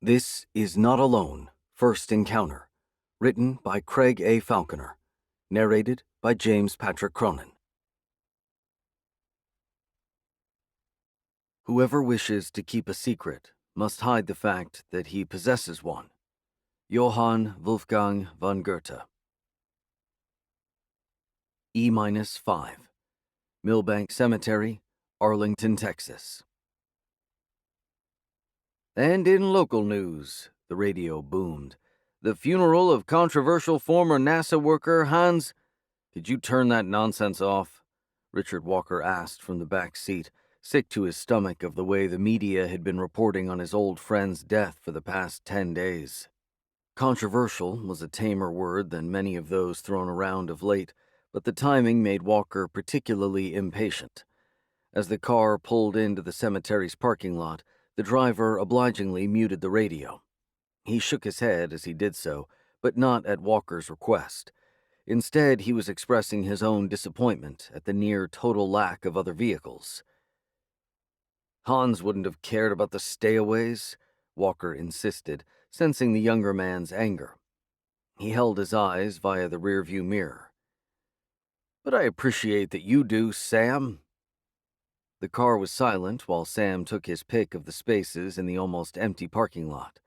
This is Not Alone, First Encounter, written by Craig A. Falconer, narrated by James Patrick Cronin. Whoever wishes to keep a secret must hide the fact that he possesses one. Johann Wolfgang von Goethe. E-5, Millbank Cemetery, Arlington, Texas. And in local news, the radio boomed. The funeral of controversial former NASA worker Hans... Could you turn that nonsense off? Richard Walker asked from the back seat, sick to his stomach of the way the media had been reporting on his old friend's death for the past 10 days. Controversial was a tamer word than many of those thrown around of late, but the timing made Walker particularly impatient. As the car pulled into the cemetery's parking lot, the driver obligingly muted the radio. He shook his head as he did so, but not at Walker's request. Instead, he was expressing his own disappointment at the near-total lack of other vehicles. Hans wouldn't have cared about the stayaways, Walker insisted, sensing the younger man's anger. He held his eyes via the rearview mirror. "But I appreciate that you do, Sam." The car was silent while Sam took his pick of the spaces in the almost empty parking lot.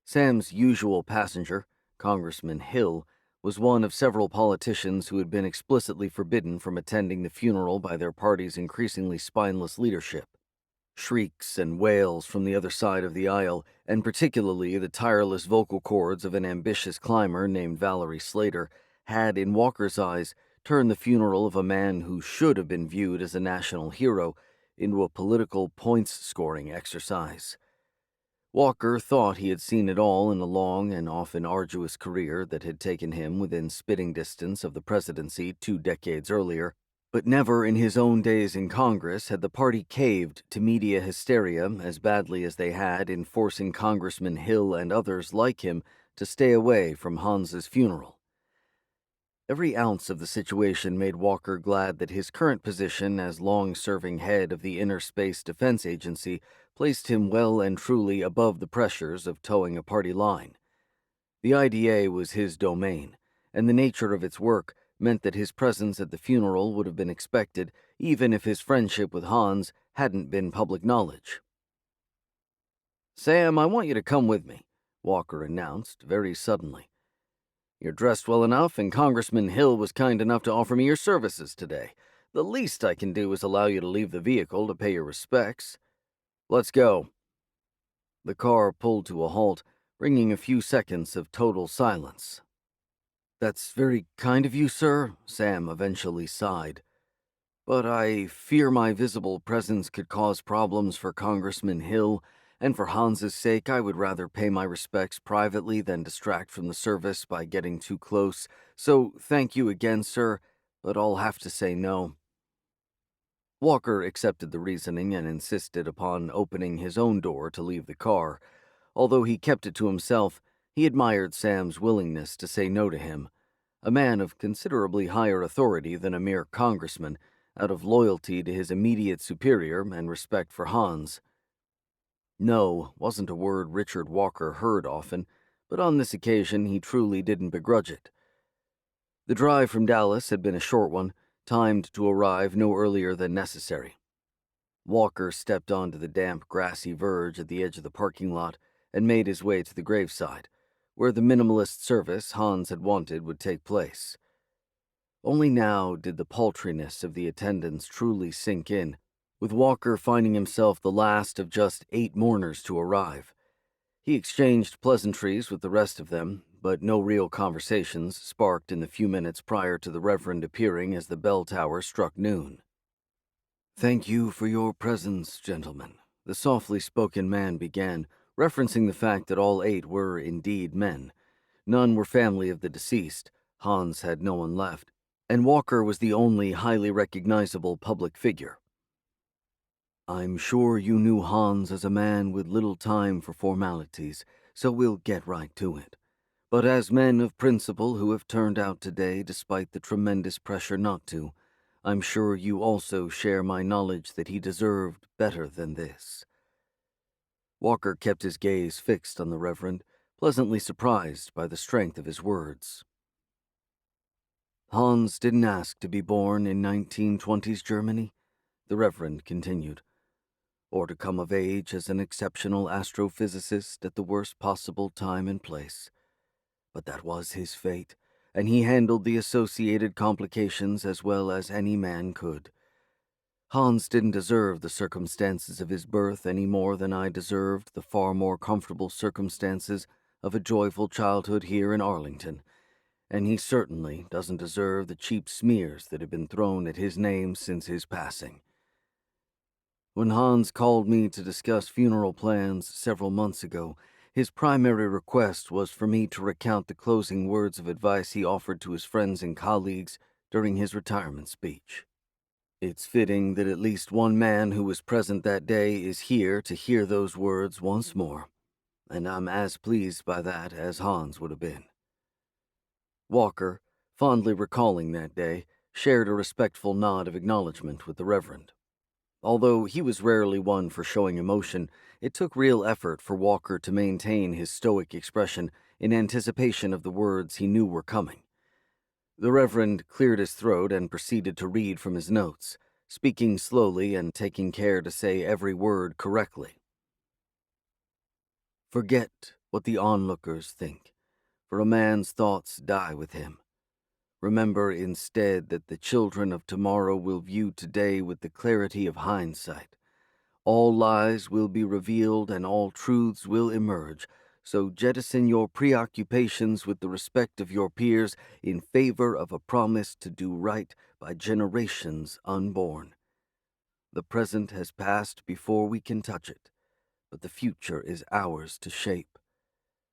Sam's usual passenger, Congressman Hill, was one of several politicians who had been explicitly forbidden from attending the funeral by their party's increasingly spineless leadership. Shrieks and wails from the other side of the aisle, and particularly the tireless vocal cords of an ambitious climber named Valerie Slater, had, in Walker's eyes, turned the funeral of a man who should have been viewed as a national hero into a political points-scoring exercise. Walker thought he had seen it all in a long and often arduous career that had taken him within spitting distance of the presidency 2 decades earlier, but never in his own days in Congress had the party caved to media hysteria as badly as they had in forcing Congressman Hill and others like him to stay away from Hans's funeral. Every ounce of the situation made Walker glad that his current position as long-serving head of the Interspace Defense Agency placed him well and truly above the pressures of towing a party line. The IDA was his domain, and the nature of its work meant that his presence at the funeral would have been expected even if his friendship with Hans hadn't been public knowledge. "Sam, I want you to come with me," Walker announced very suddenly. "You're dressed well enough, and Congressman Hill was kind enough to offer me your services today. The least I can do is allow you to leave the vehicle to pay your respects. Let's go." The car pulled to a halt, bringing a few seconds of total silence. "That's very kind of you, sir," Sam eventually sighed. "But I fear my visible presence could cause problems for Congressman Hill, and for Hans's sake I would rather pay my respects privately than distract from the service by getting too close, so thank you again, sir, but I'll have to say no." Walker accepted the reasoning and insisted upon opening his own door to leave the car. Although he kept it to himself, he admired Sam's willingness to say no to him, a man of considerably higher authority than a mere congressman, out of loyalty to his immediate superior and respect for Hans. No wasn't a word Richard Walker heard often, but on this occasion he truly didn't begrudge it. The drive from Dallas had been a short one, timed to arrive no earlier than necessary. Walker stepped onto the damp, grassy verge at the edge of the parking lot and made his way to the graveside, where the minimalist service Hans had wanted would take place. Only now did the paltriness of the attendance truly sink in, with Walker finding himself the last of just 8 mourners to arrive. He exchanged pleasantries with the rest of them, but no real conversations sparked in the few minutes prior to the Reverend appearing as the bell tower struck noon. "Thank you for your presence, gentlemen," the softly spoken man began, referencing the fact that all 8 were indeed men. None were family of the deceased, Hans had no one left, and Walker was the only highly recognizable public figure. "I'm sure you knew Hans as a man with little time for formalities, so we'll get right to it. But as men of principle who have turned out today despite the tremendous pressure not to, I'm sure you also share my knowledge that he deserved better than this." Walker kept his gaze fixed on the Reverend, pleasantly surprised by the strength of his words. Hans didn't ask to be born in 1920s Germany, the Reverend continued, or to come of age as an exceptional astrophysicist at the worst possible time and place. But that was his fate, and he handled the associated complications as well as any man could. Hans didn't deserve the circumstances of his birth any more than I deserved the far more comfortable circumstances of a joyful childhood here in Arlington, and he certainly doesn't deserve the cheap smears that have been thrown at his name since his passing. When Hans called me to discuss funeral plans several months ago, his primary request was for me to recount the closing words of advice he offered to his friends and colleagues during his retirement speech. It's fitting that at least one man who was present that day is here to hear those words once more, and I'm as pleased by that as Hans would have been. Walker, fondly recalling that day, shared a respectful nod of acknowledgement with the Reverend. Although he was rarely one for showing emotion, it took real effort for Walker to maintain his stoic expression in anticipation of the words he knew were coming. The Reverend cleared his throat and proceeded to read from his notes, speaking slowly and taking care to say every word correctly. Forget what the onlookers think, for a man's thoughts die with him. Remember instead that the children of tomorrow will view today with the clarity of hindsight. All lies will be revealed and all truths will emerge, so jettison your preoccupations with the respect of your peers in favor of a promise to do right by generations unborn. The present has passed before we can touch it, but the future is ours to shape.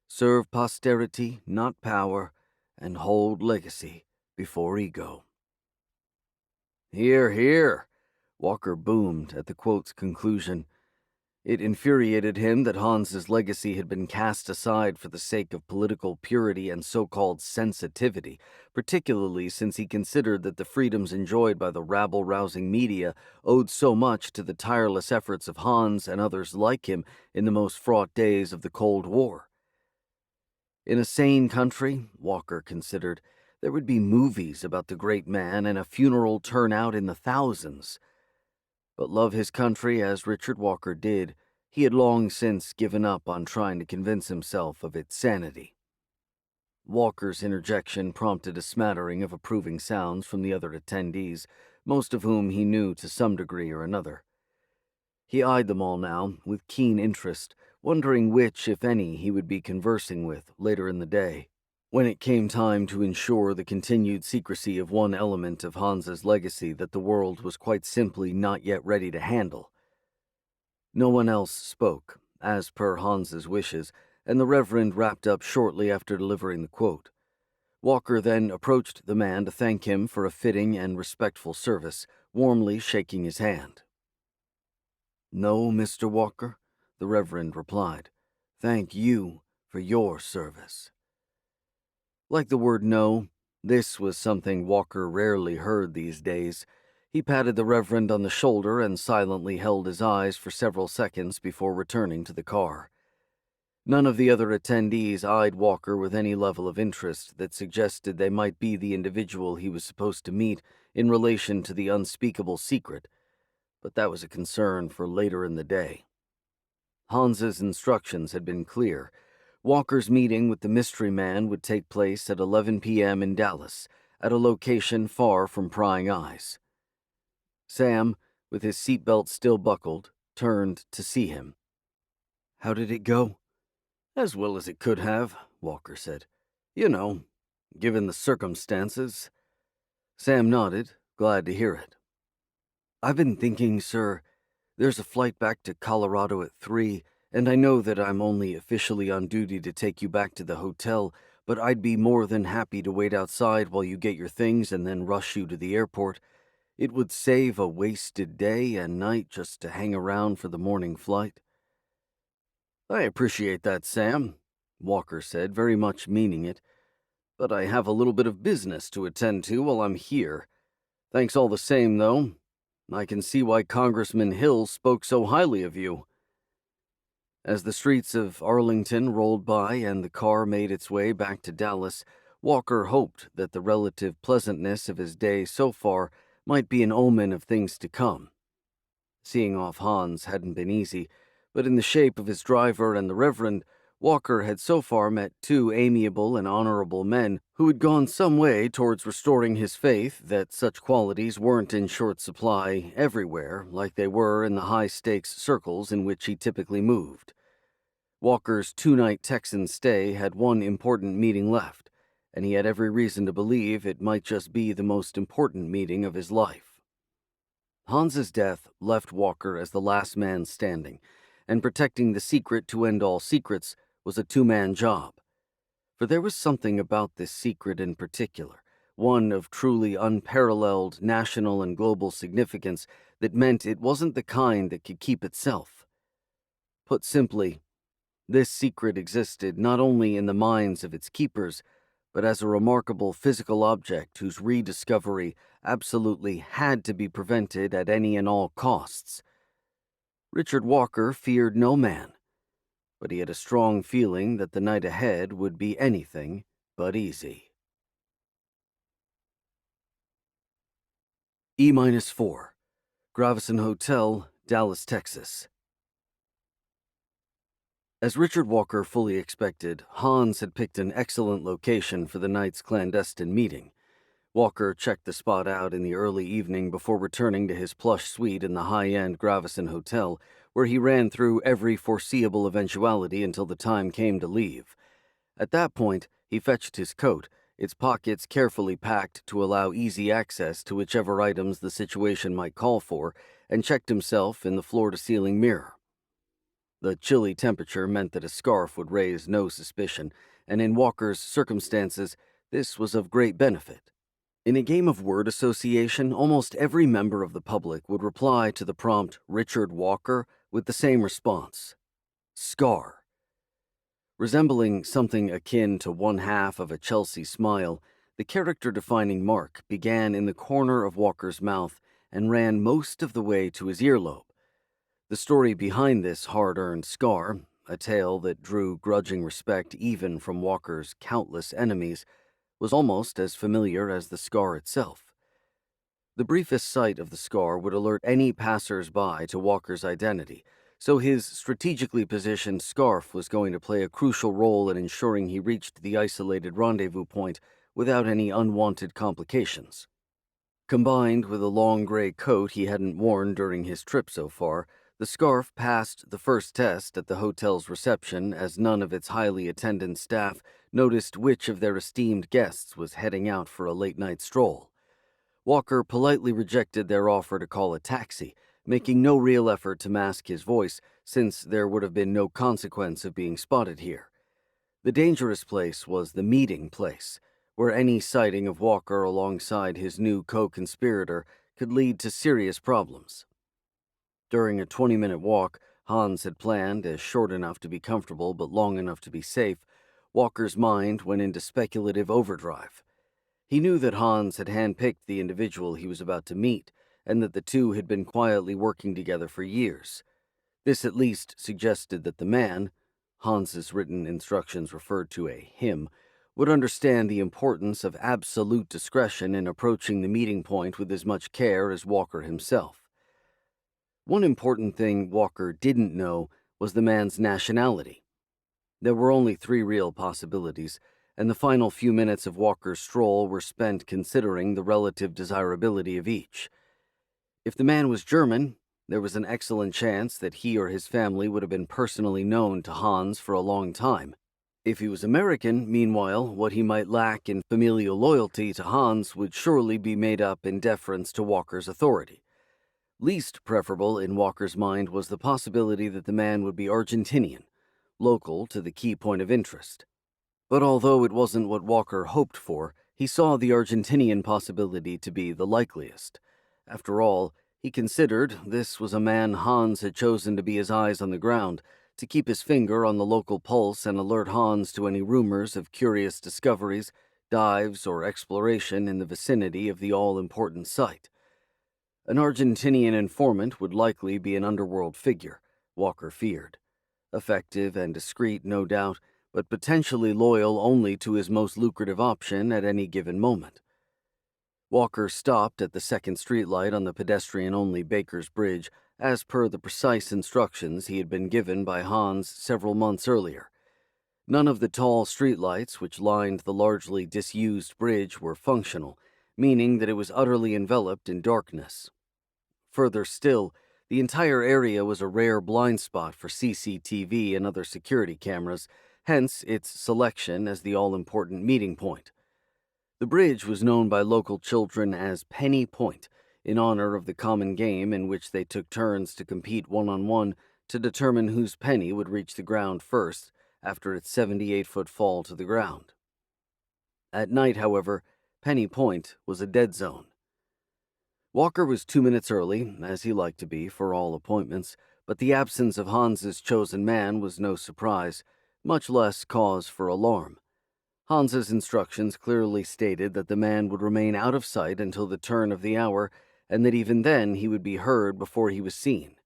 Serve posterity, not power, and hold legacy before ego. Hear, hear, Walker boomed at the quote's conclusion. It infuriated him that Hans's legacy had been cast aside for the sake of political purity and so-called sensitivity, particularly since he considered that the freedoms enjoyed by the rabble-rousing media owed so much to the tireless efforts of Hans and others like him in the most fraught days of the Cold War. In a sane country, Walker considered, there would be movies about the great man and a funeral turnout in the thousands. But love his country as Richard Walker did, he had long since given up on trying to convince himself of its sanity. Walker's interjection prompted a smattering of approving sounds from the other attendees, most of whom he knew to some degree or another. He eyed them all now with keen interest, wondering which, if any, he would be conversing with later in the day, when it came time to ensure the continued secrecy of one element of Hans's legacy that the world was quite simply not yet ready to handle. No one else spoke, as per Hans's wishes, and the Reverend wrapped up shortly after delivering the quote. Walker then approached the man to thank him for a fitting and respectful service, warmly shaking his hand. "No, Mr. Walker," the Reverend replied. "Thank you for your service." Like the word no, this was something Walker rarely heard these days. He patted the Reverend on the shoulder and silently held his eyes for several seconds before returning to the car. None of the other attendees eyed Walker with any level of interest that suggested they might be the individual he was supposed to meet in relation to the unspeakable secret, but that was a concern for later in the day. Hans's instructions had been clear. Walker's meeting with the mystery man would take place at 11 p.m. in Dallas, at a location far from prying eyes. Sam, with his seatbelt still buckled, turned to see him. "How did it go?" "As well as it could have," Walker said. "You know, given the circumstances." Sam nodded, glad to hear it. "I've been thinking, sir, there's a flight back to Colorado at 3, and I know that I'm only officially on duty to take you back to the hotel, but I'd be more than happy to wait outside while you get your things and then rush you to the airport. It would save a wasted day and night just to hang around for the morning flight." "I appreciate that, Sam," Walker said, very much meaning it, "but I have a little bit of business to attend to while I'm here. Thanks all the same, though. I can see why Congressman Hill spoke so highly of you." As the streets of Arlington rolled by and the car made its way back to Dallas, Walker hoped that the relative pleasantness of his day so far might be an omen of things to come. Seeing off Hans hadn't been easy, but in the shape of his driver and the Reverend, Walker had so far met two amiable and honorable men who had gone some way towards restoring his faith that such qualities weren't in short supply everywhere like they were in the high-stakes circles in which he typically moved. Walker's two-night Texan stay had one important meeting left, and he had every reason to believe it might just be the most important meeting of his life. Hans's death left Walker as the last man standing, and protecting the secret to end all secrets was a two-man job. For there was something about this secret in particular, one of truly unparalleled national and global significance, that meant it wasn't the kind that could keep itself. Put simply, this secret existed not only in the minds of its keepers, but as a remarkable physical object whose rediscovery absolutely had to be prevented at any and all costs. Richard Walker feared no man, but he had a strong feeling that the night ahead would be anything but easy. E-4, Gravison Hotel, Dallas, Texas. As Richard Walker fully expected, Hans had picked an excellent location for the night's clandestine meeting. Walker checked the spot out in the early evening before returning to his plush suite in the high-end Gravison Hotel, where he ran through every foreseeable eventuality until the time came to leave. At that point, he fetched his coat, its pockets carefully packed to allow easy access to whichever items the situation might call for, and checked himself in the floor-to-ceiling mirror. The chilly temperature meant that a scarf would raise no suspicion, and in Walker's circumstances, this was of great benefit. In a game of word association, almost every member of the public would reply to the prompt Richard Walker with the same response: scar. Resembling something akin to one half of a Chelsea smile, the character-defining mark began in the corner of Walker's mouth and ran most of the way to his earlobe. The story behind this hard-earned scar, a tale that drew grudging respect even from Walker's countless enemies, was almost as familiar as the scar itself. The briefest sight of the scar would alert any passers-by to Walker's identity, so his strategically positioned scarf was going to play a crucial role in ensuring he reached the isolated rendezvous point without any unwanted complications. Combined with a long gray coat he hadn't worn during his trip so far, the scarf passed the first test at the hotel's reception, as none of its highly attendant staff noticed which of their esteemed guests was heading out for a late-night stroll. Walker politely rejected their offer to call a taxi, making no real effort to mask his voice, since there would have been no consequence of being spotted here. The dangerous place was the meeting place, where any sighting of Walker alongside his new co-conspirator could lead to serious problems. During a 20-minute walk Hans had planned as short enough to be comfortable but long enough to be safe, Walker's mind went into speculative overdrive. He knew that Hans had handpicked the individual he was about to meet, and that the two had been quietly working together for years. This at least suggested that the man, Hans's written instructions referred to a him, would understand the importance of absolute discretion in approaching the meeting point with as much care as Walker himself. One important thing Walker didn't know was the man's nationality. There were only 3 real possibilities, and the final few minutes of Walker's stroll were spent considering the relative desirability of each. If the man was German, there was an excellent chance that he or his family would have been personally known to Hans for a long time. If he was American, meanwhile, what he might lack in familial loyalty to Hans would surely be made up in deference to Walker's authority. Least preferable in Walker's mind was the possibility that the man would be Argentinian, local to the key point of interest. But although it wasn't what Walker hoped for, he saw the Argentinian possibility to be the likeliest. After all, he considered this was a man Hans had chosen to be his eyes on the ground, to keep his finger on the local pulse and alert Hans to any rumors of curious discoveries, dives, or exploration in the vicinity of the all-important site. An Argentinian informant would likely be an underworld figure, Walker feared. Effective and discreet, no doubt, but potentially loyal only to his most lucrative option at any given moment. Walker stopped at the second streetlight on the pedestrian-only Baker's Bridge, as per the precise instructions he had been given by Hans several months earlier. None of the tall streetlights which lined the largely disused bridge were functional, meaning that it was utterly enveloped in darkness. Further still, the entire area was a rare blind spot for CCTV and other security cameras, hence its selection as the all-important meeting point. The bridge was known by local children as Penny Point, in honor of the common game in which they took turns to compete one-on-one to determine whose penny would reach the ground first after its 78-foot fall to the ground. At night, however, Penny Point was a dead zone. Walker was 2 minutes early, as he liked to be for all appointments, but the absence of Hans's chosen man was no surprise, much less cause for alarm. Hans's instructions clearly stated that the man would remain out of sight until the turn of the hour, and that even then he would be heard before he was seen.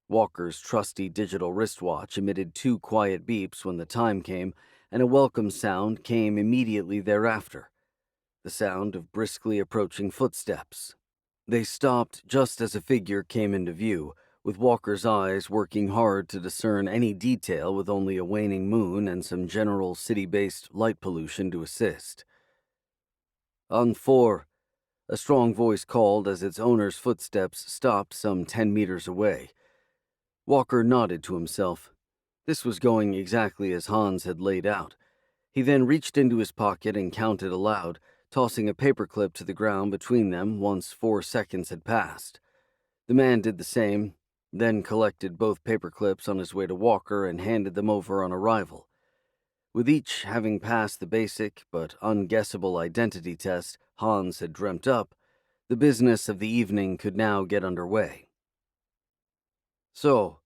Walker's trusty digital wristwatch emitted 2 quiet beeps when the time came, and a welcome sound came immediately thereafter, the sound of briskly approaching footsteps. They stopped just as a figure came into view, with Walker's eyes working hard to discern any detail with only a waning moon and some general city-based light pollution to assist. "On 4, a strong voice called as its owner's footsteps stopped some 10 meters away. Walker nodded to himself. This was going exactly as Hans had laid out. He then reached into his pocket and counted aloud, tossing a paperclip to the ground between them once 4 seconds had passed. The man did the same, then collected both paperclips on his way to Walker and handed them over on arrival. With each having passed the basic but unguessable identity test Hans had dreamt up, the business of the evening could now get underway. "So,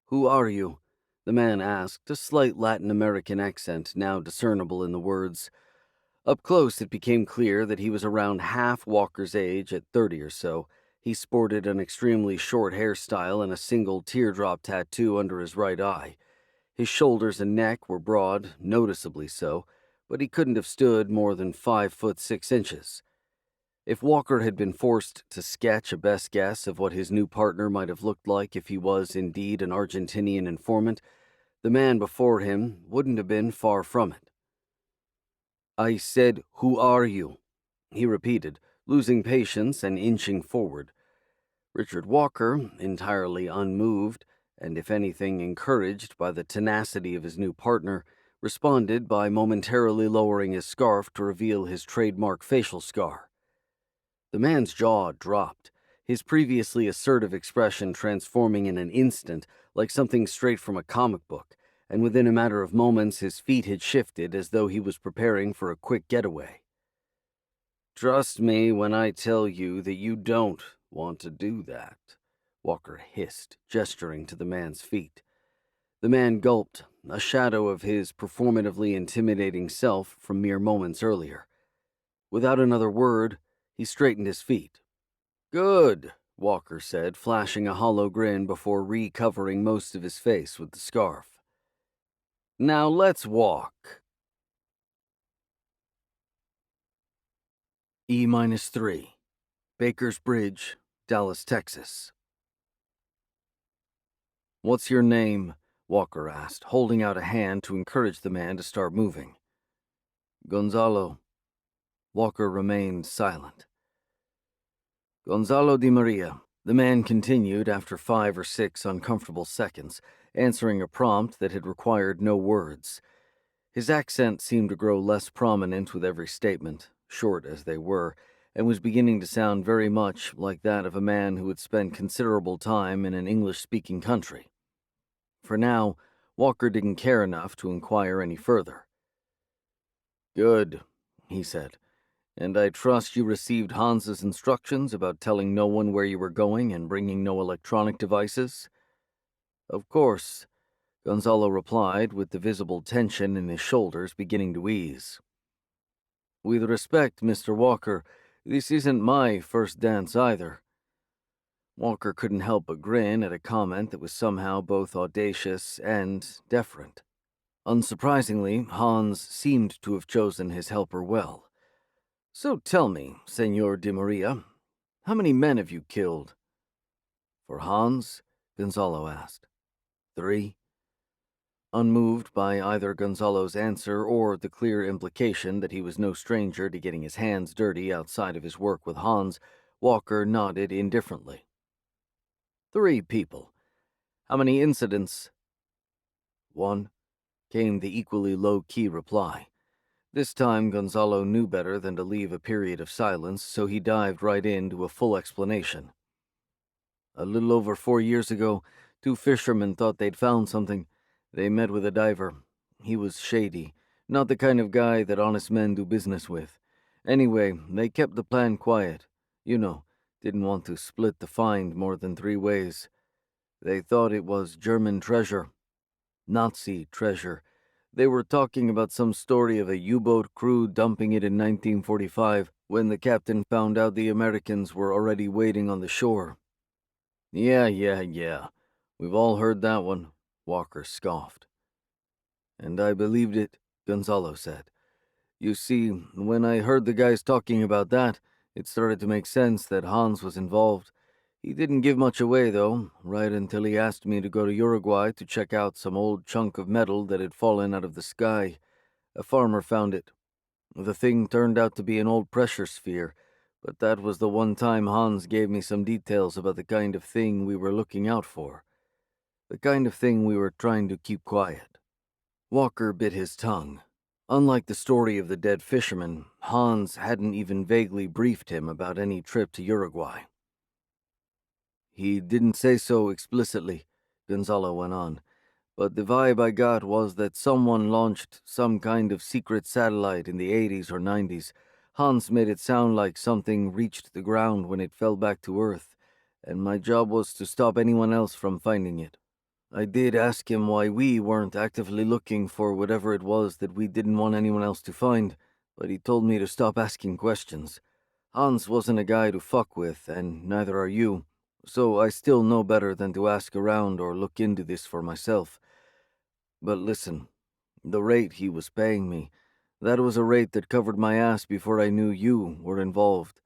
who are you?" the man asked, a slight Latin American accent now discernible in the words. Up close, it became clear that he was around half Walker's age, at 30 or so. He sported an extremely short hairstyle and a single teardrop tattoo under his right eye. His shoulders and neck were broad, noticeably so, but he couldn't have stood more than 5'6". If Walker had been forced to sketch a best guess of what his new partner might have looked like if he was indeed an Argentinian informant, the man before him wouldn't have been far from it. "I said, who are you?" he repeated, losing patience and inching forward. Richard Walker, entirely unmoved, and if anything encouraged by the tenacity of his new partner, responded by momentarily lowering his scarf to reveal his trademark facial scar. The man's jaw dropped, his previously assertive expression transforming in an instant like something straight from a comic book, and within a matter of moments his feet had shifted as though he was preparing for a quick getaway. "Trust me when I tell you that you don't want to do that," Walker hissed, gesturing to the man's feet. The man gulped, a shadow of his performatively intimidating self from mere moments earlier. Without another word, he straightened his feet. "Good," Walker said, flashing a hollow grin before recovering most of his face with the scarf. "Now let's walk." E-3, Baker's Bridge, Dallas, Texas. "What's your name?" Walker asked, holding out a hand to encourage the man to start moving. "Gonzalo." Walker remained silent. "Gonzalo de Maria," the man continued after 5 or 6 uncomfortable seconds, answering a prompt that had required no words. His accent seemed to grow less prominent with every statement, short as they were, and was beginning to sound very much like that of a man who had spent considerable time in an English-speaking country. For now, Walker didn't care enough to inquire any further. "Good," he said, "and I trust you received Hans's instructions about telling no one where you were going and bringing no electronic devices?" "Of course," Gonzalo replied, with the visible tension in his shoulders beginning to ease. "With respect, Mr. Walker, this isn't my first dance either." Walker couldn't help but grin at a comment that was somehow both audacious and deferent. Unsurprisingly, Hans seemed to have chosen his helper well. "So tell me, Senor de Maria, how many men have you killed?" "For Hans?" Gonzalo asked. "3." Unmoved by either Gonzalo's answer or the clear implication that he was no stranger to getting his hands dirty outside of his work with Hans, Walker nodded indifferently. "3 people. How many incidents?" "1," came the equally low-key reply. This time Gonzalo knew better than to leave a period of silence, so he dived right into a full explanation. "A little over 4 years ago, 2 fishermen thought they'd found something. They met with a diver. He was shady, not the kind of guy that honest men do business with. Anyway, they kept the plan quiet. You know, didn't want to split the find more than 3 ways. They thought it was German treasure. Nazi treasure. They were talking about some story of a U-boat crew dumping it in 1945 when the captain found out the Americans were already waiting on the shore." Yeah. We've all heard that one," Walker scoffed. "And I believed it," Gonzalo said. "You see, when I heard the guys talking about that, it started to make sense that Hans was involved. He didn't give much away, though, right until he asked me to go to Uruguay to check out some old chunk of metal that had fallen out of the sky. A farmer found it. The thing turned out to be an old pressure sphere, but that was the one time Hans gave me some details about the kind of thing we were looking out for. The kind of thing we were trying to keep quiet." Walker bit his tongue. Unlike the story of the dead fisherman, Hans hadn't even vaguely briefed him about any trip to Uruguay. "He didn't say so explicitly," Gonzalo went on, "but the vibe I got was that someone launched some kind of secret satellite in the 80s or 90s. Hans made it sound like something reached the ground when it fell back to Earth, and my job was to stop anyone else from finding it. I did ask him why we weren't actively looking for whatever it was that we didn't want anyone else to find, but he told me to stop asking questions. Hans wasn't a guy to fuck with, and neither are you, so I still know better than to ask around or look into this for myself. But listen, the rate he was paying me, that was a rate that covered my ass before I knew you were involved.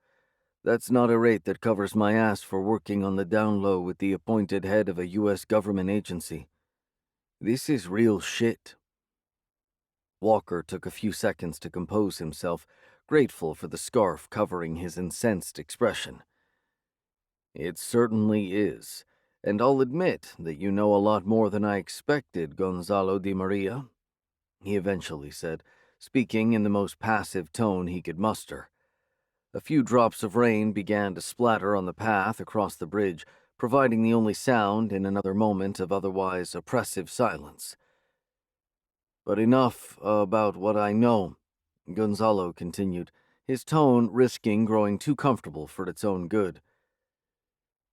That's not a rate that covers my ass for working on the down low with the appointed head of a U.S. government agency. This is real shit." Walker took a few seconds to compose himself, grateful for the scarf covering his incensed expression. "It certainly is, and I'll admit that you know a lot more than I expected, Gonzalo de Maria," he eventually said, speaking in the most passive tone he could muster. A few drops of rain began to splatter on the path across the bridge, providing the only sound in another moment of otherwise oppressive silence. "But enough about what I know," Gonzalo continued, his tone risking growing too comfortable for its own good.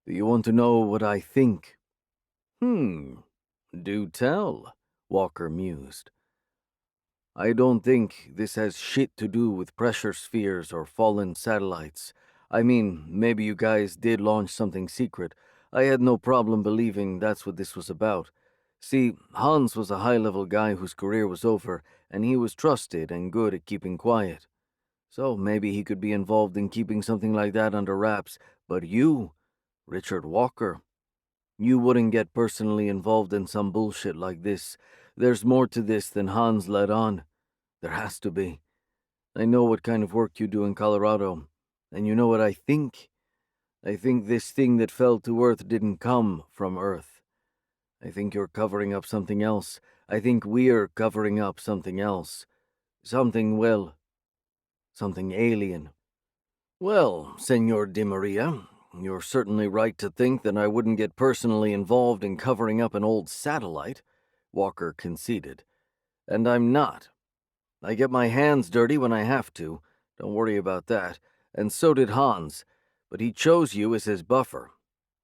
"Do you want to know what I think?" Do tell," Walker mused. "I don't think this has shit to do with pressure spheres or fallen satellites. I mean, maybe you guys did launch something secret. I had no problem believing that's what this was about. See, Hans was a high-level guy whose career was over, and he was trusted and good at keeping quiet. So maybe he could be involved in keeping something like that under wraps. But you, Richard Walker, you wouldn't get personally involved in some bullshit like this. There's more to this than Hans let on. There has to be. I know what kind of work you do in Colorado, and you know what I think? I think this thing that fell to Earth didn't come from Earth. I think you're covering up something else. I think we're covering up something else. Something, well, something alien." "Well, Senor de Maria, you're certainly right to think that I wouldn't get personally involved in covering up an old satellite," Walker conceded. "And I'm not. I get my hands dirty when I have to, don't worry about that, and so did Hans, but he chose you as his buffer.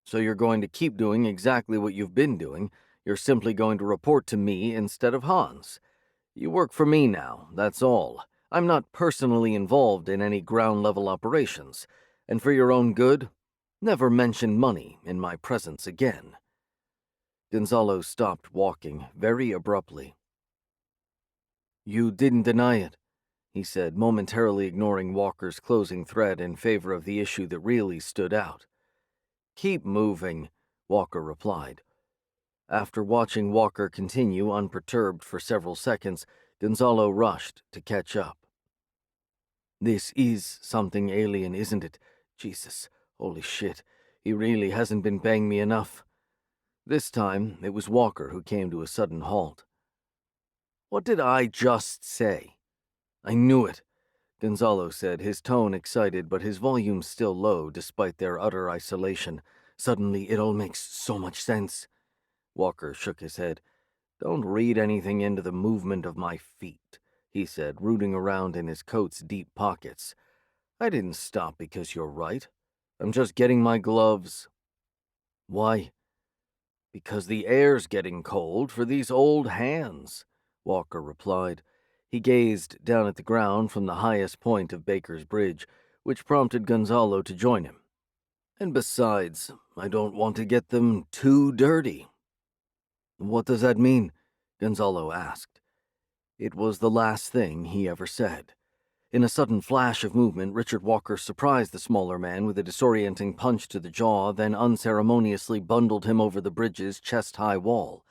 So you're going to keep doing exactly what you've been doing. You're simply going to report to me instead of Hans. You work for me now, that's all. I'm not personally involved in any ground-level operations, and for your own good, Never mention money in my presence again." Gonzalo stopped walking very abruptly. "You didn't deny it," he said, momentarily ignoring Walker's closing threat in favor of the issue that really stood out. "Keep moving," Walker replied. After watching Walker continue unperturbed for several seconds, Gonzalo rushed to catch up. "This is something alien, isn't it? Jesus, holy shit, he really hasn't been paying me enough." This time, it was Walker who came to a sudden halt. "What did I just say?" "I knew it," Gonzalo said, his tone excited but his volume still low despite their utter isolation. "Suddenly, it all makes so much sense." Walker shook his head. "Don't read anything into the movement of my feet," he said, rooting around in his coat's deep pockets. "I didn't stop because you're right. I'm just getting my gloves." "Why?" "Because the air's getting cold for these old hands," Walker replied. He gazed down at the ground from the highest point of Baker's Bridge, which prompted Gonzalo to join him. "And besides, I don't want to get them too dirty." "What does that mean?" Gonzalo asked. It was the last thing he ever said. In a sudden flash of movement, Richard Walker surprised the smaller man with a disorienting punch to the jaw, then unceremoniously bundled him over the bridge's chest-high wall.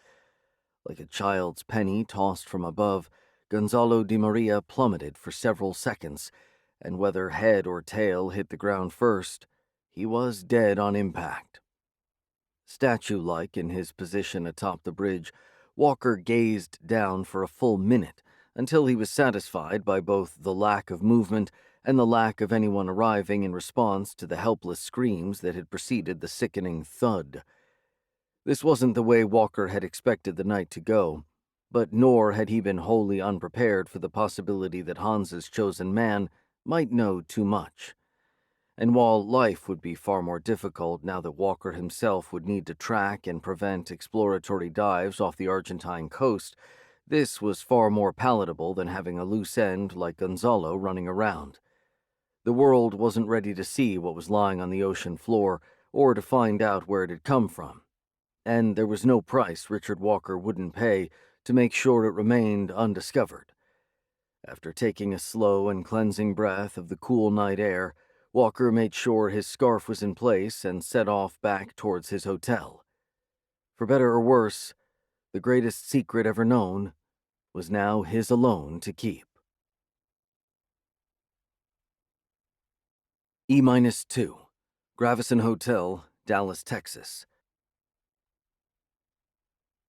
Like a child's penny tossed from above, Gonzalo de Maria plummeted for several seconds, and whether head or tail hit the ground first, he was dead on impact. Statue-like in his position atop the bridge, Walker gazed down for a full minute, until he was satisfied by both the lack of movement and the lack of anyone arriving in response to the helpless screams that had preceded the sickening thud. This wasn't the way Walker had expected the night to go, but nor had he been wholly unprepared for the possibility that Hans's chosen man might know too much. And while life would be far more difficult now that Walker himself would need to track and prevent exploratory dives off the Argentine coast, this was far more palatable than having a loose end like Gonzalo running around. The world wasn't ready to see what was lying on the ocean floor or to find out where it had come from, and there was no price Richard Walker wouldn't pay to make sure it remained undiscovered. After taking a slow and cleansing breath of the cool night air, Walker made sure his scarf was in place and set off back towards his hotel. For better or worse, the greatest secret ever known was now his alone to keep. E-2, Gravison Hotel, Dallas, Texas.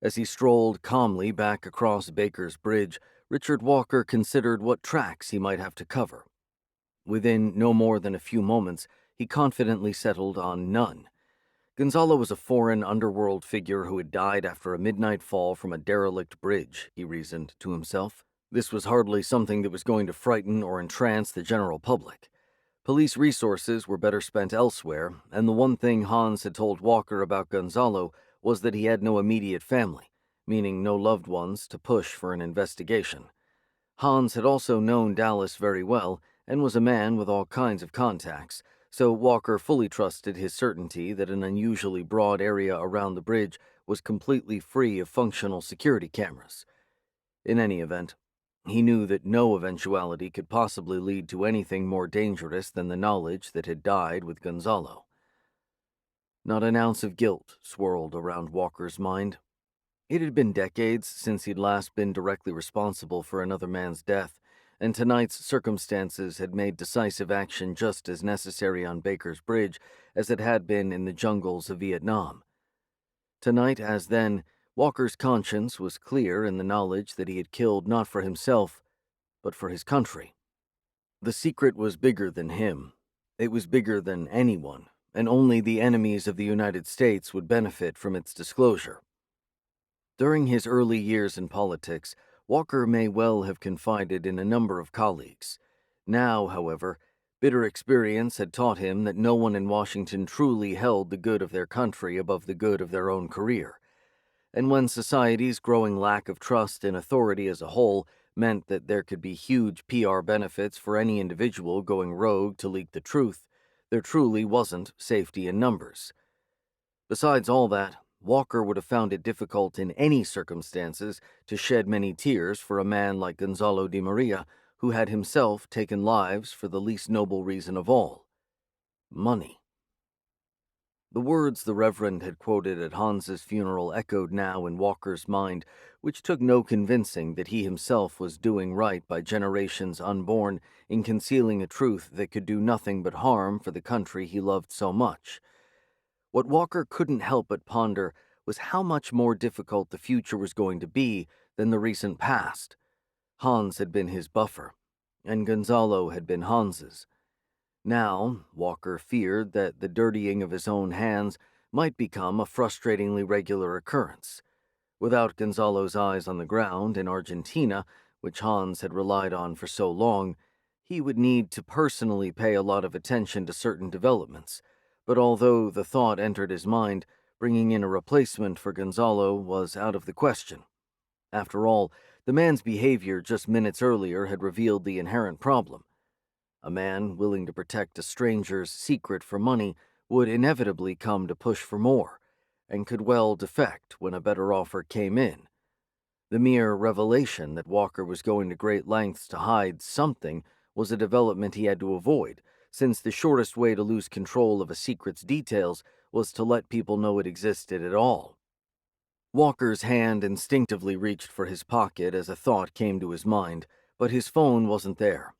As he strolled calmly back across Baker's Bridge, Richard Walker considered what tracks he might have to cover. Within no more than a few moments, he confidently settled on none. Gonzalo was a foreign underworld figure who had died after a midnight fall from a derelict bridge, he reasoned to himself. This was hardly something that was going to frighten or entrance the general public. Police resources were better spent elsewhere, and the one thing Hans had told Walker about Gonzalo was that he had no immediate family, meaning no loved ones to push for an investigation. Hans had also known Dallas very well and was a man with all kinds of contacts, so Walker fully trusted his certainty that an unusually broad area around the bridge was completely free of functional security cameras. In any event, he knew that no eventuality could possibly lead to anything more dangerous than the knowledge that had died with Gonzalo. Not an ounce of guilt swirled around Walker's mind. It had been decades since he'd last been directly responsible for another man's death, and tonight's circumstances had made decisive action just as necessary on Baker's Bridge as it had been in the jungles of Vietnam. Tonight, as then, Walker's conscience was clear in the knowledge that he had killed not for himself, but for his country. The secret was bigger than him. It was bigger than anyone, and only the enemies of the United States would benefit from its disclosure. During his early years in politics, Walker may well have confided in a number of colleagues. Now, however, bitter experience had taught him that no one in Washington truly held the good of their country above the good of their own career. And when society's growing lack of trust in authority as a whole meant that there could be huge PR benefits for any individual going rogue to leak the truth, There truly wasn't safety in numbers. Besides all that, Walker would have found it difficult in any circumstances to shed many tears for a man like Gonzalo de Maria, who had himself taken lives for the least noble reason of all: money. The words the Reverend had quoted at Hans's funeral echoed now in Walker's mind, which took no convincing that he himself was doing right by generations unborn in concealing a truth that could do nothing but harm for the country he loved so much. What Walker couldn't help but ponder was how much more difficult the future was going to be than the recent past. Hans had been his buffer, and Gonzalo had been Hans's. Now, Walker feared that the dirtying of his own hands might become a frustratingly regular occurrence. Without Gonzalo's eyes on the ground in Argentina, which Hans had relied on for so long, he would need to personally pay a lot of attention to certain developments. But although the thought entered his mind, bringing in a replacement for Gonzalo was out of the question. After all, the man's behavior just minutes earlier had revealed the inherent problem. A man willing to protect a stranger's secret for money would inevitably come to push for more, and could well defect when a better offer came in. The mere revelation that Walker was going to great lengths to hide something was a development he had to avoid, since the shortest way to lose control of a secret's details was to let people know it existed at all. Walker's hand instinctively reached for his pocket as a thought came to his mind, but his phone wasn't there.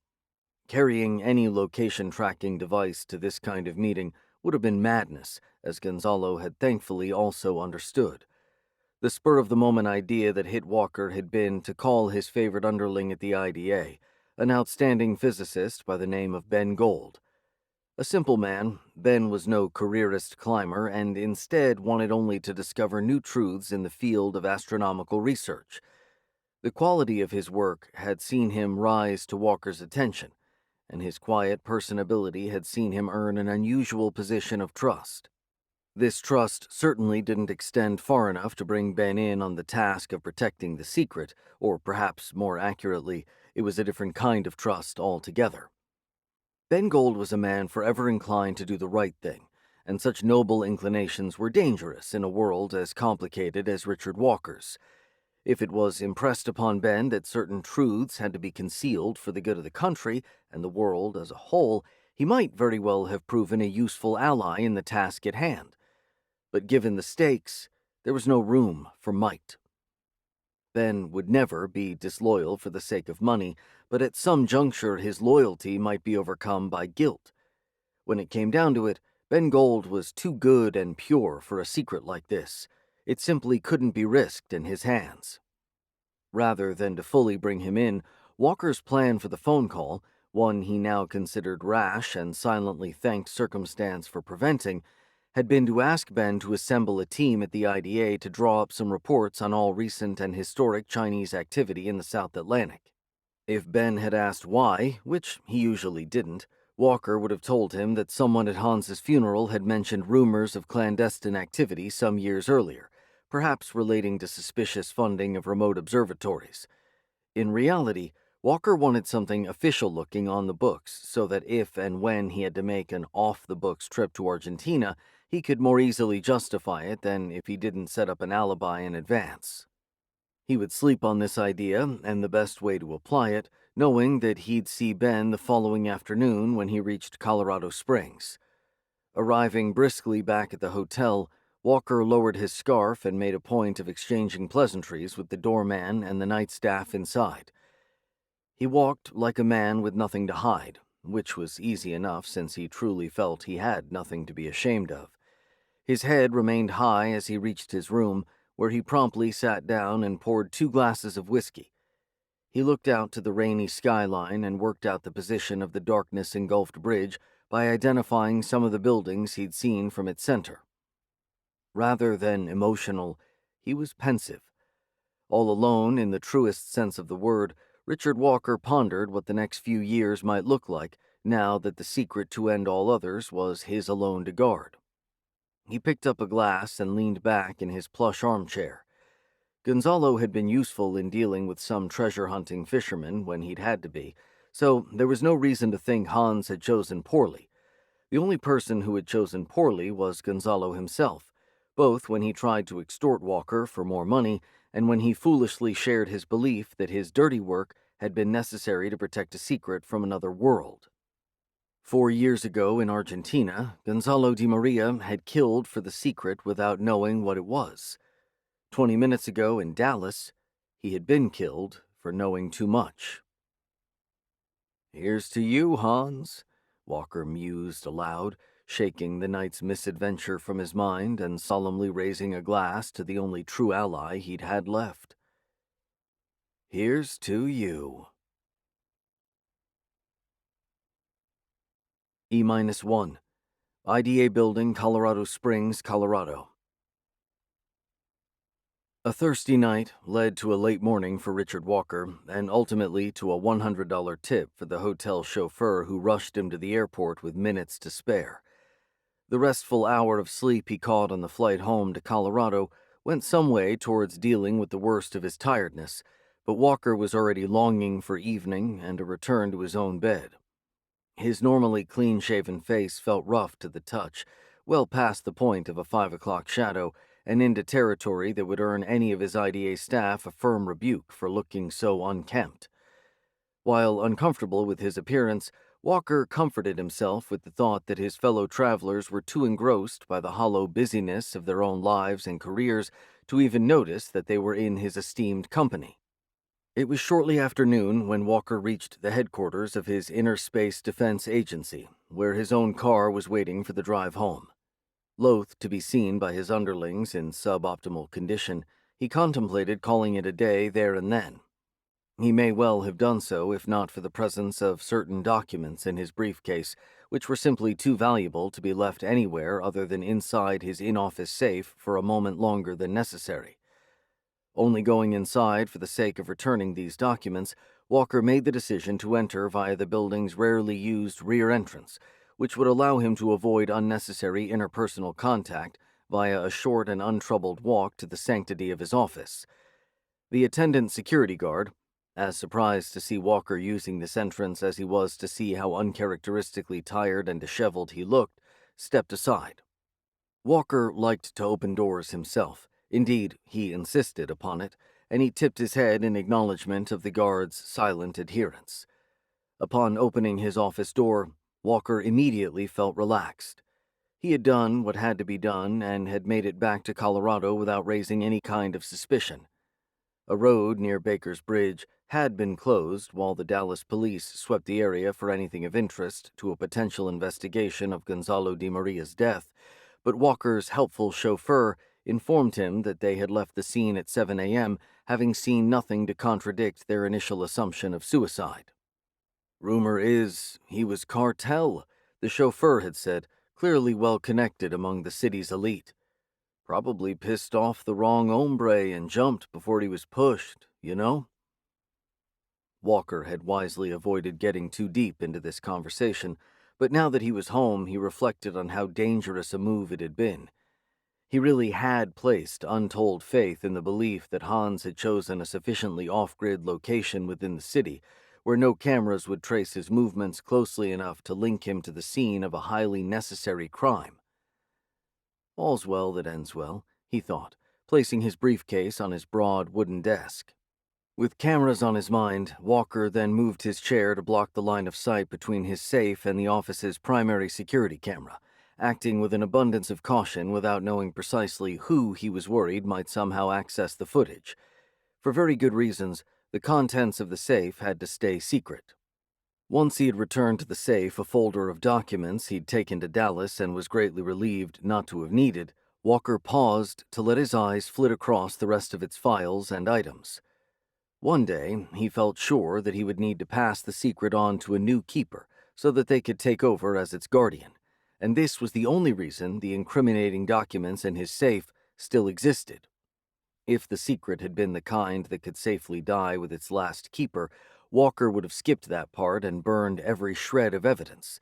Carrying any location tracking device to this kind of meeting would have been madness, as Gonzalo had thankfully also understood. The spur-of-the-moment idea that hit Walker had been to call his favorite underling at the IDA, an outstanding physicist by the name of Ben Gold. A simple man, Ben was no careerist climber and instead wanted only to discover new truths in the field of astronomical research. The quality of his work had seen him rise to Walker's attention, and his quiet personability had seen him earn an unusual position of trust. This trust certainly didn't extend far enough to bring Ben in on the task of protecting the secret, or perhaps more accurately, it was a different kind of trust altogether. Ben Gold was a man forever inclined to do the right thing, and such noble inclinations were dangerous in a world as complicated as Richard Walker's. If it was impressed upon Ben that certain truths had to be concealed for the good of the country and the world as a whole, he might very well have proven a useful ally in the task at hand. But given the stakes, there was no room for might. Ben would never be disloyal for the sake of money, but at some juncture his loyalty might be overcome by guilt. When it came down to it, Ben Gold was too good and pure for a secret like this. It simply couldn't be risked in his hands. Rather than to fully bring him in, Walker's plan for the phone call, one he now considered rash and silently thanked circumstance for preventing, had been to ask Ben to assemble a team at the IDA to draw up some reports on all recent and historic Chinese activity in the South Atlantic. If Ben had asked why, which he usually didn't, Walker would have told him that someone at Hans's funeral had mentioned rumors of clandestine activity some years earlier, perhaps relating to suspicious funding of remote observatories. In reality, Walker wanted something official-looking on the books so that if and when he had to make an off-the-books trip to Argentina, he could more easily justify it than if he didn't set up an alibi in advance. He would sleep on this idea and the best way to apply it, knowing that he'd see Ben the following afternoon when he reached Colorado Springs. Arriving briskly back at the hotel, Walker lowered his scarf and made a point of exchanging pleasantries with the doorman and the night staff inside. He walked like a man with nothing to hide, which was easy enough since he truly felt he had nothing to be ashamed of. His head remained high as he reached his room, where he promptly sat down and poured 2 glasses of whiskey. He looked out to the rainy skyline and worked out the position of the darkness-engulfed bridge by identifying some of the buildings he'd seen from its center. Rather than emotional, he was pensive. All alone, in the truest sense of the word, Richard Walker pondered what the next few years might look like now that the secret to end all others was his alone to guard. He picked up a glass and leaned back in his plush armchair. Gonzalo had been useful in dealing with some treasure-hunting fishermen when he'd had to be, so there was no reason to think Hans had chosen poorly. The only person who had chosen poorly was Gonzalo himself, both when he tried to extort Walker for more money and when he foolishly shared his belief that his dirty work had been necessary to protect a secret from another world. 4 years ago in Argentina, Gonzalo de Maria had killed for the secret without knowing what it was. 20 minutes ago in Dallas, he had been killed for knowing too much. "Here's to you, Hans," Walker mused aloud, shaking the night's misadventure from his mind and solemnly raising a glass to the only true ally he'd had left. "Here's to you." E-1, IDA Building, Colorado Springs, Colorado. A thirsty night led to a late morning for Richard Walker, and ultimately to a $100 tip for the hotel chauffeur who rushed him to the airport with minutes to spare. The restful hour of sleep he caught on the flight home to Colorado went some way towards dealing with the worst of his tiredness, but Walker was already longing for evening and a return to his own bed. His normally clean-shaven face felt rough to the touch, well past the point of a 5 o'clock shadow, and into territory that would earn any of his IDA staff a firm rebuke for looking so unkempt. While uncomfortable with his appearance, Walker comforted himself with the thought that his fellow travelers were too engrossed by the hollow busyness of their own lives and careers to even notice that they were in his esteemed company. It was shortly after noon when Walker reached the headquarters of his Interspace Defense Agency, where his own car was waiting for the drive home. Loath to be seen by his underlings in suboptimal condition, he contemplated calling it a day there and then. He may well have done so if not for the presence of certain documents in his briefcase, which were simply too valuable to be left anywhere other than inside his in-office safe for a moment longer than necessary. Only going inside for the sake of returning these documents, Walker made the decision to enter via the building's rarely used rear entrance, which would allow him to avoid unnecessary interpersonal contact via a short and untroubled walk to the sanctity of his office. The attendant security guard, as surprised to see Walker using this entrance as he was to see how uncharacteristically tired and disheveled he looked, stepped aside. Walker liked to open doors himself. Indeed, he insisted upon it, and he tipped his head in acknowledgement of the guard's silent adherence. Upon opening his office door, Walker immediately felt relaxed. He had done what had to be done and had made it back to Colorado without raising any kind of suspicion. A road near Baker's Bridge had been closed while the Dallas police swept the area for anything of interest to a potential investigation of Gonzalo de Maria's death, but Walker's helpful chauffeur informed him that they had left the scene at 7 a.m., having seen nothing to contradict their initial assumption of suicide. "Rumor is he was cartel," the chauffeur had said, clearly well connected among the city's elite. "Probably pissed off the wrong hombre and jumped before he was pushed, you know?" Walker had wisely avoided getting too deep into this conversation, but now that he was home, he reflected on how dangerous a move it had been. He really had placed untold faith in the belief that Hans had chosen a sufficiently off-grid location within the city, where no cameras would trace his movements closely enough to link him to the scene of a highly necessary crime. All's well that ends well, he thought, placing his briefcase on his broad wooden desk. With cameras on his mind, Walker then moved his chair to block the line of sight between his safe and the office's primary security camera, acting with an abundance of caution without knowing precisely who he was worried might somehow access the footage. For very good reasons, the contents of the safe had to stay secret. Once he had returned to the safe a folder of documents he'd taken to Dallas and was greatly relieved not to have needed, Walker paused to let his eyes flit across the rest of its files and items. One day, he felt sure that he would need to pass the secret on to a new keeper so that they could take over as its guardian, and this was the only reason the incriminating documents in his safe still existed. If the secret had been the kind that could safely die with its last keeper, Walker would have skipped that part and burned every shred of evidence.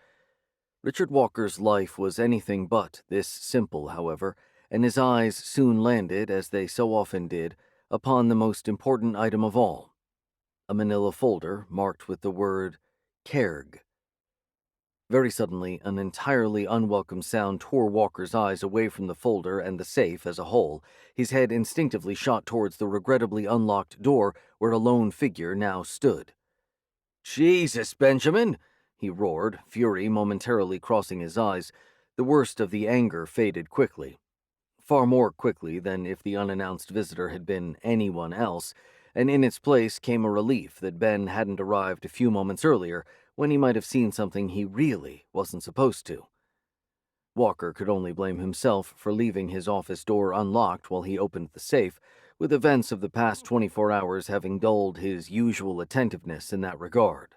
Richard Walker's life was anything but this simple, however, and his eyes soon landed, as they so often did, upon the most important item of all, a manila folder marked with the word Kerg. Very suddenly, an entirely unwelcome sound tore Walker's eyes away from the folder and the safe as a whole. His head instinctively shot towards the regrettably unlocked door where a lone figure now stood. "Jesus, Benjamin!" he roared, fury momentarily crossing his eyes. The worst of the anger faded quickly. Far more quickly than if the unannounced visitor had been anyone else, and in its place came a relief that Ben hadn't arrived a few moments earlier when he might have seen something he really wasn't supposed to. Walker could only blame himself for leaving his office door unlocked while he opened the safe, with events of the past 24 hours having dulled his usual attentiveness in that regard.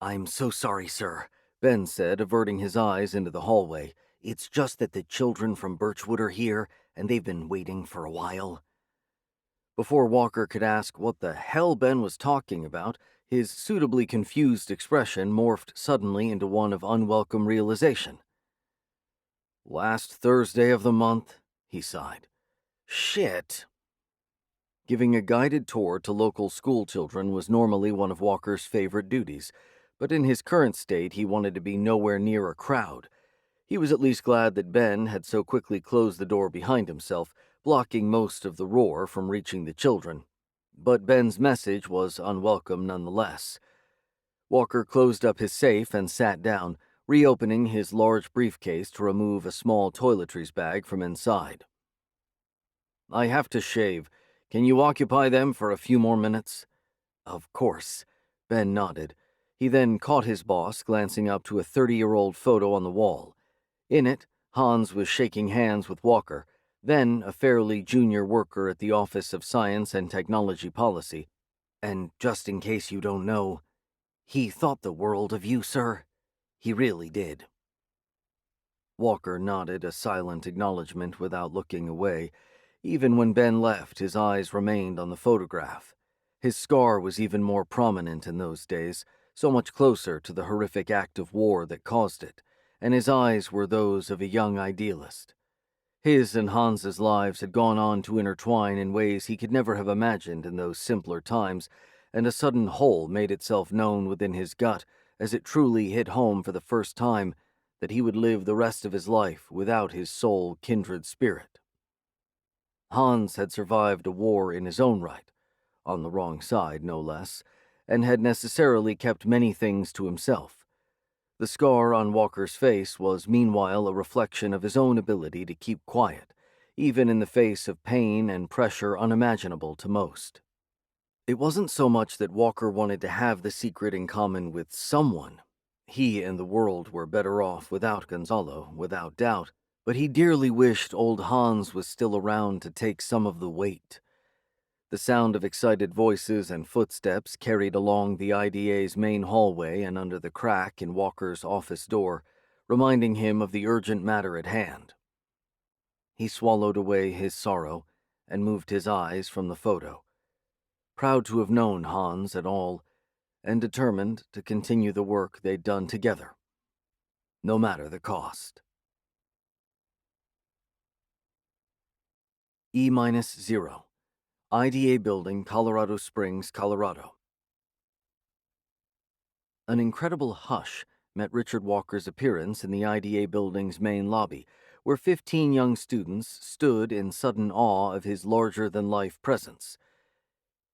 "I'm so sorry, sir," Ben said, averting his eyes into the hallway. "It's just that the children from Birchwood are here, and they've been waiting for a while." Before Walker could ask what the hell Ben was talking about, his suitably confused expression morphed suddenly into one of unwelcome realization. "Last Thursday of the month," he sighed. "Shit." Giving a guided tour to local school children was normally one of Walker's favorite duties, but in his current state he wanted to be nowhere near a crowd. He was at least glad that Ben had so quickly closed the door behind himself, blocking most of the roar from reaching the children. But Ben's message was unwelcome nonetheless. Walker closed up his safe and sat down, reopening his large briefcase to remove a small toiletries bag from inside. "I have to shave. Can you occupy them for a few more minutes?" "Of course," Ben nodded. He then caught his boss glancing up to a 30-year-old photo on the wall. In it, Hans was shaking hands with Walker, then a fairly junior worker at the Office of Science and Technology Policy. "And just in case you don't know, he thought the world of you, sir. He really did." Walker nodded a silent acknowledgement without looking away. Even when Ben left, his eyes remained on the photograph. His scar was even more prominent in those days, so much closer to the horrific act of war that caused it, and his eyes were those of a young idealist. His and Hans's lives had gone on to intertwine in ways he could never have imagined in those simpler times, and a sudden hole made itself known within his gut as it truly hit home for the first time that he would live the rest of his life without his soul kindred spirit. Hans had survived a war in his own right, on the wrong side no less, and had necessarily kept many things to himself. The scar on Walker's face was meanwhile a reflection of his own ability to keep quiet, even in the face of pain and pressure unimaginable to most. It wasn't so much that Walker wanted to have the secret in common with someone. He and the world were better off without Gonzalo, without doubt, but he dearly wished old Hans was still around to take some of the weight. The sound of excited voices and footsteps carried along the IDA's main hallway and under the crack in Walker's office door, reminding him of the urgent matter at hand. He swallowed away his sorrow and moved his eyes from the photo, proud to have known Hans at all, and determined to continue the work they'd done together, no matter the cost. E-0. IDA Building, Colorado Springs, Colorado. An incredible hush met Richard Walker's appearance in the IDA building's main lobby, where 15 young students stood in sudden awe of his larger-than-life presence.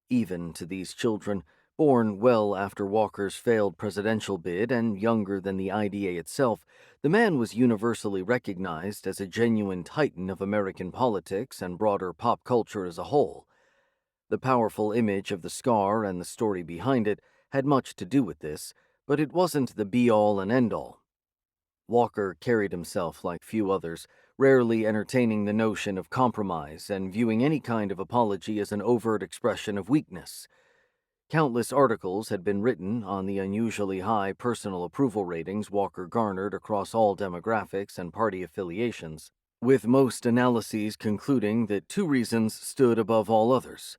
Even to these children, born well after Walker's failed presidential bid and younger than the IDA itself, the man was universally recognized as a genuine titan of American politics and broader pop culture as a whole. The powerful image of the scar and the story behind it had much to do with this, but it wasn't the be-all and end-all. Walker carried himself like few others, rarely entertaining the notion of compromise and viewing any kind of apology as an overt expression of weakness. Countless articles had been written on the unusually high personal approval ratings Walker garnered across all demographics and party affiliations, with most analyses concluding that two reasons stood above all others.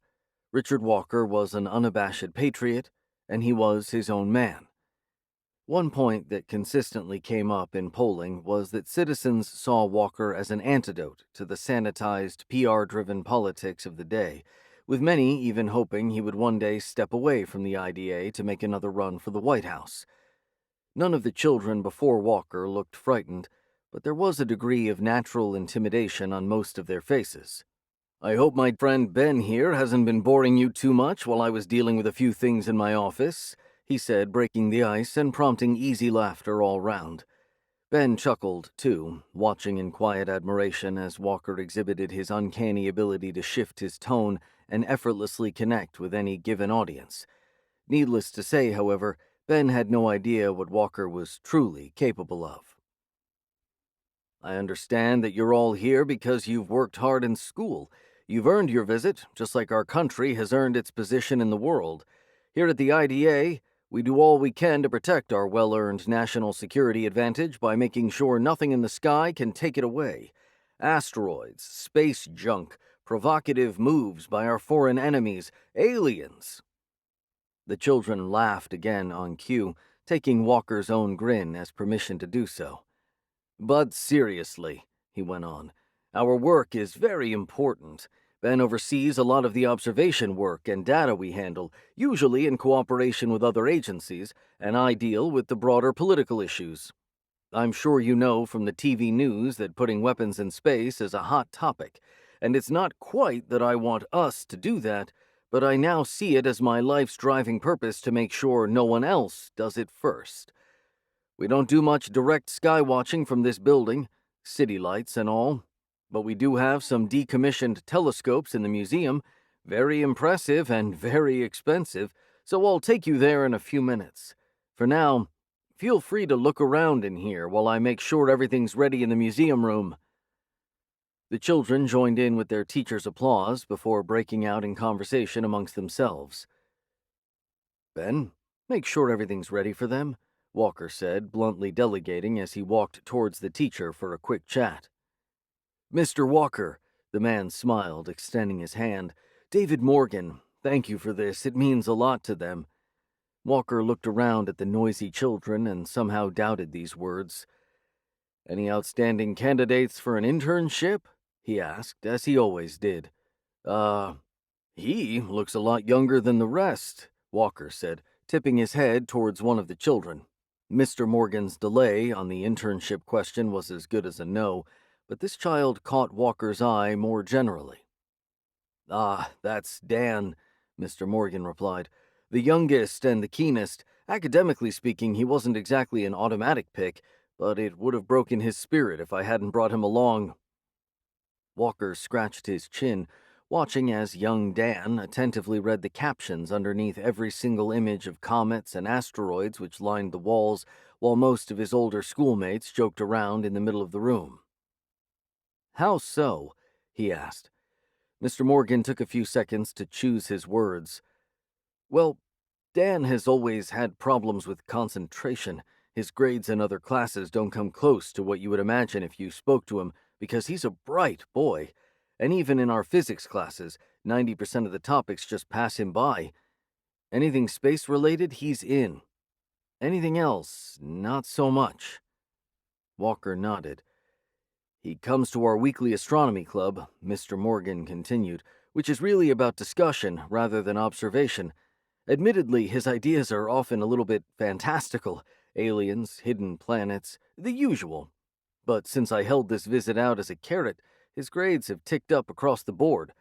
Richard Walker was an unabashed patriot, and he was his own man. One point that consistently came up in polling was that citizens saw Walker as an antidote to the sanitized, PR-driven politics of the day, with many even hoping he would one day step away from the IDA to make another run for the White House. None of the children before Walker looked frightened, but there was a degree of natural intimidation on most of their faces. "I hope my friend Ben here hasn't been boring you too much while I was dealing with a few things in my office," he said, breaking the ice and prompting easy laughter all round. Ben chuckled, too, watching in quiet admiration as Walker exhibited his uncanny ability to shift his tone and effortlessly connect with any given audience. Needless to say, however, Ben had no idea what Walker was truly capable of. "I understand that you're all here because you've worked hard in school. You've earned your visit, just like our country has earned its position in the world. Here at the IDA, we do all we can to protect our well-earned national security advantage by making sure nothing in the sky can take it away. Asteroids, space junk, provocative moves by our foreign enemies, aliens." The children laughed again on cue, taking Walker's own grin as permission to do so. "But seriously," he went on, "our work is very important. Ben oversees a lot of the observation work and data we handle, usually in cooperation with other agencies, and I deal with the broader political issues. I'm sure you know from the TV news that putting weapons in space is a hot topic, and it's not quite that I want us to do that, but I now see it as my life's driving purpose to make sure no one else does it first. We don't do much direct sky watching from this building, city lights and all, but we do have some decommissioned telescopes in the museum, very impressive and very expensive, so I'll take you there in a few minutes. For now, feel free to look around in here while I make sure everything's ready in the museum room." The children joined in with their teacher's applause before breaking out in conversation amongst themselves. "Ben, make sure everything's ready for them," Walker said, bluntly delegating as he walked towards the teacher for a quick chat. "Mr. Walker," the man smiled, extending his hand. "David Morgan, thank you for this. It means a lot to them." Walker looked around at the noisy children and somehow doubted these words. "Any outstanding candidates for an internship?" he asked, as he always did. He looks a lot younger than the rest," Walker said, tipping his head towards one of the children. Mr. Morgan's delay on the internship question was as good as a no, but this child caught Walker's eye more generally. "Ah, that's Dan," Mr. Morgan replied. "The youngest and the keenest. Academically speaking, he wasn't exactly an automatic pick, but it would have broken his spirit if I hadn't brought him along." Walker scratched his chin, watching as young Dan attentively read the captions underneath every single image of comets and asteroids which lined the walls, while most of his older schoolmates joked around in the middle of the room. "How so?" he asked. Mr. Morgan took a few seconds to choose his words. "Well, Dan has always had problems with concentration. His grades in other classes don't come close to what you would imagine if you spoke to him, because he's a bright boy. And even in our physics classes, 90% of the topics just pass him by. Anything space-related, he's in. Anything else, not so much." Walker nodded. "He comes to our weekly astronomy club," Mr. Morgan continued, "which is really about discussion rather than observation. Admittedly, his ideas are often a little bit fantastical. Aliens, hidden planets, the usual. But since I held this visit out as a carrot, his grades have ticked up across the board.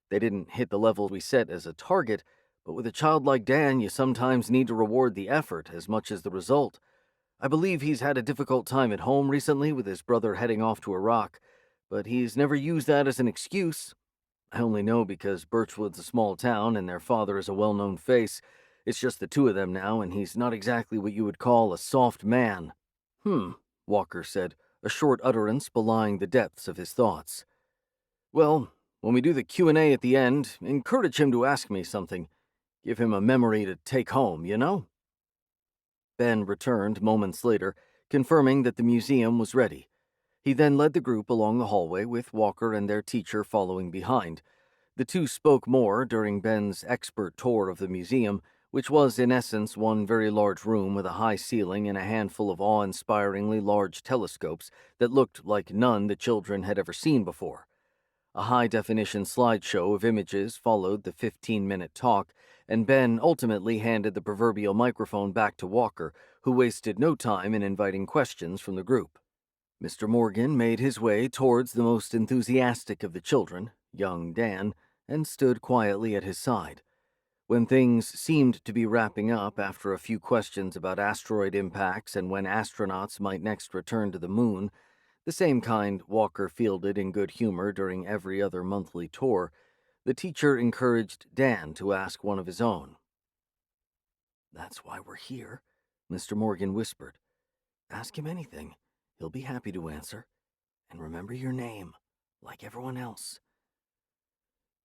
They didn't hit the level we set as a target, but with a child like Dan, you sometimes need to reward the effort as much as the result. I believe he's had a difficult time at home recently with his brother heading off to Iraq, but he's never used that as an excuse. I only know because Birchwood's a small town and their father is a well-known face. It's just the two of them now, and he's not exactly what you would call a soft man." Walker said, a short utterance belying the depths of his thoughts. "Well, when we do the Q&A at the end, encourage him to ask me something. Give him a memory to take home, you know?" Ben returned moments later, confirming that the museum was ready. He then led the group along the hallway, with Walker and their teacher following behind. The two spoke more during Ben's expert tour of the museum, which was in essence one very large room with a high ceiling and a handful of awe-inspiringly large telescopes that looked like none the children had ever seen before. A high-definition slideshow of images followed the 15-minute talk, and Ben ultimately handed the proverbial microphone back to Walker, who wasted no time in inviting questions from the group. Mr. Morgan made his way towards the most enthusiastic of the children, young Dan, and stood quietly at his side. When things seemed to be wrapping up after a few questions about asteroid impacts and when astronauts might next return to the moon, the same kind Walker fielded in good humor during every other monthly tour, the teacher encouraged Dan to ask one of his own. "That's why we're here," Mr. Morgan whispered. "Ask him anything. He'll be happy to answer. And remember your name, like everyone else."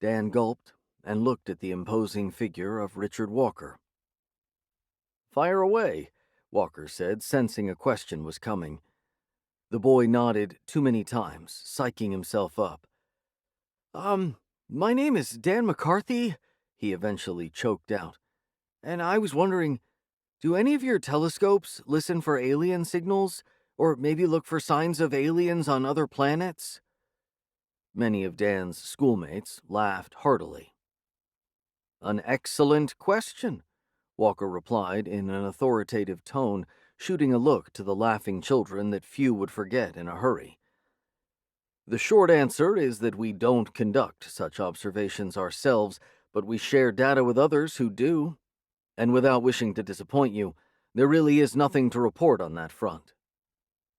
Dan gulped and looked at the imposing figure of Richard Walker. "Fire away," Walker said, sensing a question was coming. The boy nodded too many times, psyching himself up. My name is Dan McCarthy," he eventually choked out. "And I was wondering, do any of your telescopes listen for alien signals, or maybe look for signs of aliens on other planets?" Many of Dan's schoolmates laughed heartily. "An excellent question," Walker replied in an authoritative tone, shooting a look to the laughing children that few would forget in a hurry. "The short answer is that we don't conduct such observations ourselves, but we share data with others who do. And without wishing to disappoint you, there really is nothing to report on that front.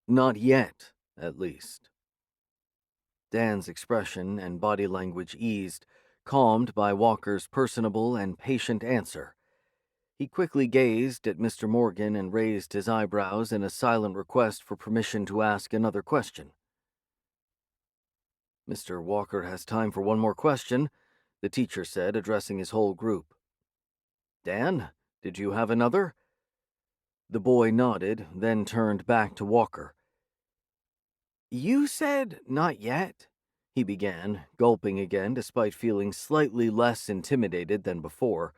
Not yet, at least." Dan's expression and body language eased, calmed by Walker's personable and patient answer. He quickly gazed at Mr. Morgan and raised his eyebrows in a silent request for permission to ask another question. "Mr. Walker has time for one more question," the teacher said, addressing his whole group. "Dan, did you have another?" The boy nodded, then turned back to Walker. "You said not yet," he began, gulping again despite feeling slightly less intimidated than before.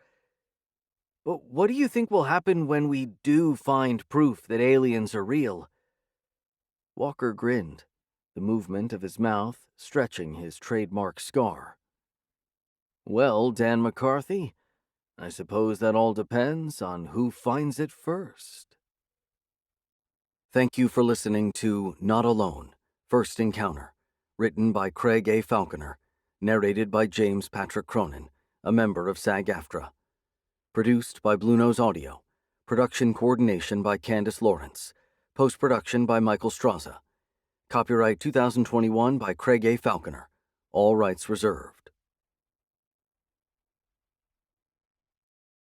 "But what do you think will happen when we do find proof that aliens are real?" Walker grinned, the movement of his mouth stretching his trademark scar. "Well, Dan McCarthy, I suppose that all depends on who finds it first." Thank you for listening to Not Alone, First Encounter, written by Craig A. Falconer, narrated by James Patrick Cronin, a member of SAG-AFTRA. Produced by Blue Nose Audio. Production coordination by Candace Lawrence. Post-production by Michael Straza. Copyright 2021 by Craig A. Falconer. All rights reserved.